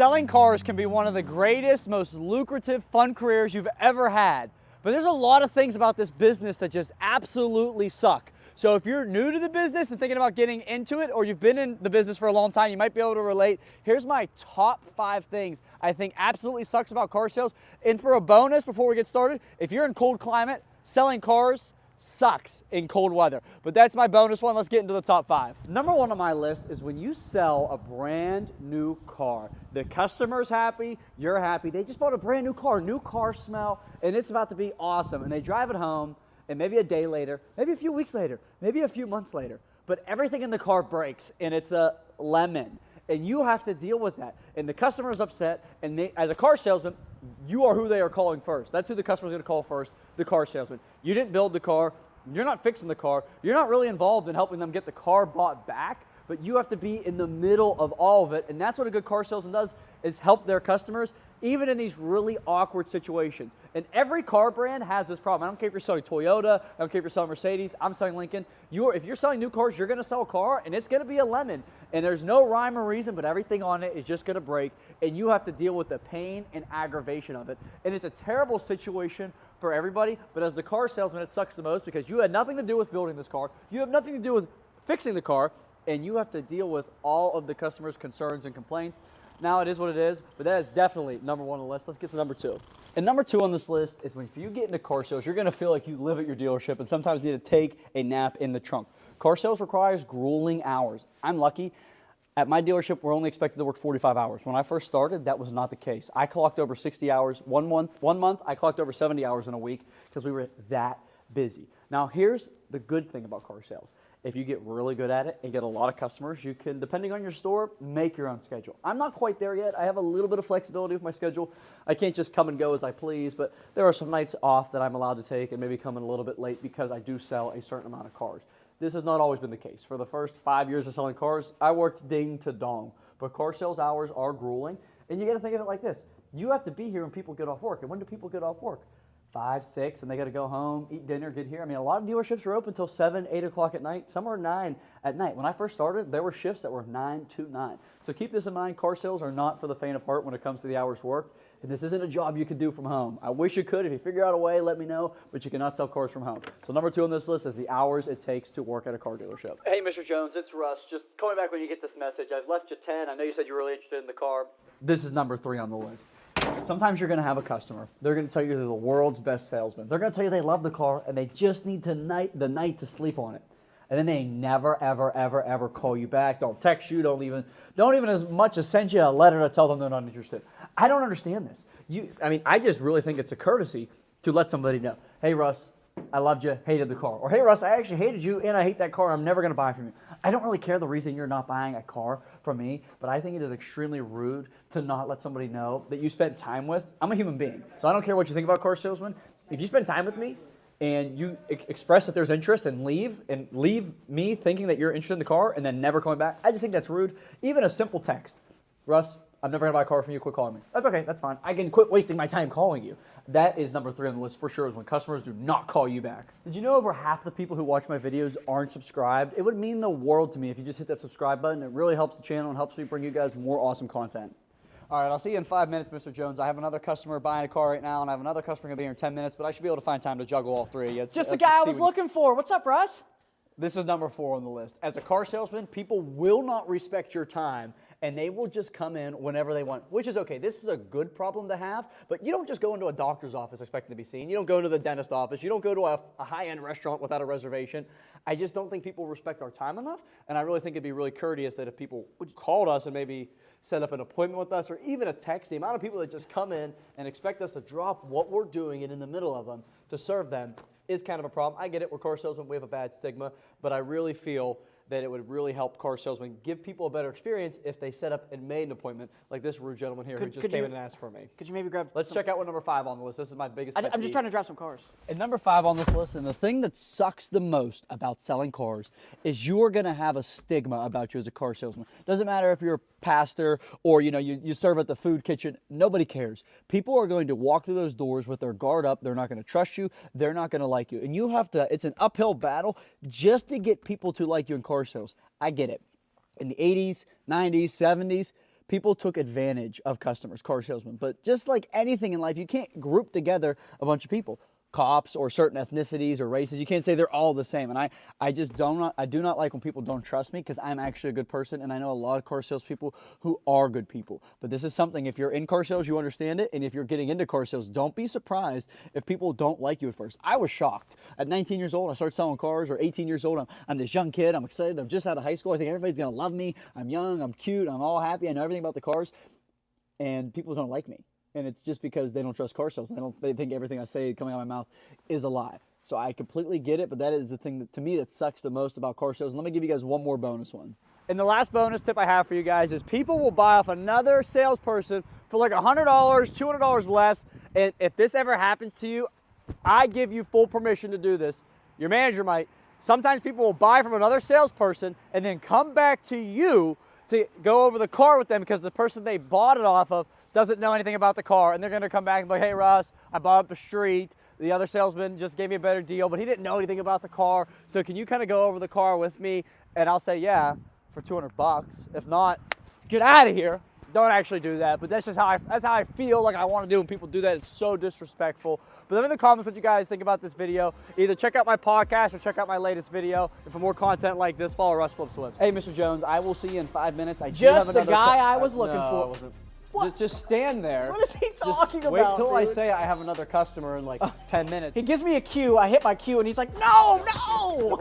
Selling cars can be one of the greatest, most lucrative, fun careers you've ever had. But there's a lot of things about this business that just absolutely suck. So if you're new to the business and thinking about getting into it, or you've been in the business for a long time, you might be able to relate. Here's my top 5 things I think absolutely sucks about car sales. And for a bonus before we get started, if you're in cold climate, selling cars sucks in cold weather. But that's my bonus one. Let's get into the top 5. Number 1 on my list is when you sell a brand new car. The customer's happy, you're happy. They just bought a brand new car smell, and it's about to be awesome. And they drive it home, and maybe a day later, maybe a few weeks later, maybe a few months later, but everything in the car breaks, and it's a lemon. And you have to deal with that. And the customer's upset, and they, as a car salesman, you are who they are calling first. That's who the customer's gonna call first, the car salesman. You didn't build the car, you're not fixing the car, you're not really involved in helping them get the car bought back, but you have to be in the middle of all of it. And that's what a good car salesman does, is help their customers, even in these really awkward situations. And every car brand has this problem. I don't care if you're selling Toyota, I don't care if you're selling Mercedes, I'm selling Lincoln. If you're selling new cars, you're gonna sell a car, and it's gonna be a lemon. And there's no rhyme or reason, but everything on it is just gonna break, and you have to deal with the pain and aggravation of it. And it's a terrible situation for everybody, but as the car salesman, it sucks the most because you had nothing to do with building this car, you have nothing to do with fixing the car, and you have to deal with all of the customer's concerns and complaints. Now, it is what it is, but that is definitely number 1 on the list. Let's get to number 2. And number 2 on this list is when if you get into car sales, you're gonna feel like you live at your dealership and sometimes need to take a nap in the trunk. Car sales requires grueling hours. I'm lucky. At my dealership, we're only expected to work 45 hours. When I first started, that was not the case. I clocked over 60 hours one month, I clocked over 70 hours in a week because we were that busy. Now, here's the good thing about car sales. If you get really good at it and get a lot of customers, you can, depending on your store, make your own schedule. I'm not quite there yet. I have a little bit of flexibility with my schedule. I can't just come and go as I please, but there are some nights off that I'm allowed to take and maybe come in a little bit late because I do sell a certain amount of cars. This has not always been the case. For the first 5 years of selling cars, I worked ding to dong. But car sales hours are grueling, and you gotta think of it like this. You have to be here when people get off work. And when do people get off work? 5, 6, and they got to go home, eat dinner, get here. I mean, a lot of dealerships are open until 7, 8 o'clock at night. Some are 9 at night. When I first started, there were shifts that were 9 to 9. So keep this in mind. Car sales are not for the faint of heart when it comes to the hours worked. And this isn't a job you could do from home. I wish you could. If you figure out a way, let me know. But you cannot sell cars from home. So number 2 on this list is the hours it takes to work at a car dealership. Hey, Mr. Jones, it's Russ. Just call me back when you get this message. I've left you 10. I know you said you're really interested in the car. This is number 3 on the list. Sometimes you're going to have a customer. They're going to tell you they're the world's best salesman. They're going to tell you they love the car and they just need the night to sleep on it. And then they never, ever, ever, ever call you back. Don't text you. Don't even as much as send you a letter to tell them they're not interested. I don't understand this. I just really think it's a courtesy to let somebody know. Hey, Russ, I loved you, hated the car. Or, hey, Russ, I actually hated you and I hate that car. I'm never going to buy from you. I don't really care the reason you're not buying a car from me, but I think it is extremely rude to not let somebody know that you spent time with. I'm a human being, so I don't care what you think about car salesmen. If you spend time with me and you express that there's interest and leave me thinking that you're interested in the car and then never coming back, I just think that's rude. Even a simple text. Russ, I'm never going to buy a car from you. Quit calling me. That's okay. That's fine. I can quit wasting my time calling you. That is number 3 on the list for sure, is when customers do not call you back. Did you know over half the people who watch my videos aren't subscribed? It would mean the world to me if you just hit that subscribe button. It really helps the channel and helps me bring you guys more awesome content. All right, I'll see you in 5 minutes, Mr. Jones. I have another customer buying a car right now, and I have another customer going to be here in 10 minutes, but I should be able to find time to juggle all 3 of you. Just the guy I was looking for. What's up, Russ? This is number 4 on the list. As a car salesman, people will not respect your time, and they will just come in whenever they want, which is okay. This is a good problem to have, but you don't just go into a doctor's office expecting to be seen. You don't go into the dentist office. You don't go to a high-end restaurant without a reservation. I just don't think people respect our time enough, and I really think it'd be really courteous that if people called us and maybe set up an appointment with us or even a text, the amount of people that just come in and expect us to drop what we're doing and in the middle of them to serve them is kind of a problem. I get it, we're car salesmen, we have a bad stigma, but I really feel that it would really help car salesmen give people a better experience if they set up and made an appointment like this rude gentleman here who just came in and asked for me. Could you maybe grab Let's check out what number 5 on the list. This is my biggest pet I'm just peeve. trying to drop some cars. And number 5 on this list, and the thing that sucks the most about selling cars is you are going to have a stigma about you as a car salesman. Doesn't matter if you're a pastor or you serve at the food kitchen. Nobody cares. People are going to walk through those doors with their guard up. They're not going to trust you. They're not going to like you. And you have to, it's an uphill battle just to get people to like you in car sales. I get it. In the 80s, 90s, 70s, people took advantage of customers, car salesmen. But just like anything in life, you can't group together a bunch of people. Cops or certain ethnicities or races. You can't say they're all the same. And I do not like when people don't trust me, because I'm actually a good person, and I know a lot of car sales people who are good people. But this is something, if you're in car sales, you understand it, and if you're getting into car sales, don't be surprised if people don't like you at first. I was shocked. At 19 years old, I started selling cars, or 18 years old, I'm this young kid, I'm excited, I'm just out of high school, I think everybody's gonna love me, I'm young, I'm cute, I'm all happy, I know everything about the cars, and people don't like me. And it's just because they don't trust car sales. They think everything I say coming out of my mouth is a lie. So I completely get it, but that is the thing that, to me, that sucks the most about car sales. And let me give you guys one more bonus one. And the last bonus tip I have for you guys is people will buy off another salesperson for like $100, $200 less. And if this ever happens to you, I give you full permission to do this. Your manager might. Sometimes people will buy from another salesperson and then come back to you to go over the car with them, because the person they bought it off of doesn't know anything about the car, and they're gonna come back and be like, hey Russ, I bought up the street, the other salesman just gave me a better deal, but he didn't know anything about the car, so can you kind of go over the car with me? And I'll say, yeah, for 200 bucks. If not, get out of here. Don't actually do that, but that's just how I feel like I want to do when people do that. It's so disrespectful. But let me in the comments what you guys think about this video. Either check out my podcast or check out my latest video. And for more content like this, follow Russ Flips Flips. Hey, Mr. Jones, I will see you in 5 minutes. I Just the guy I was looking no, for. I wasn't. What? Just stand there. What is he talking Wait about, till I dude? say I have another customer in like 10 minutes. He gives me a cue, I hit my cue, and he's like, no, no!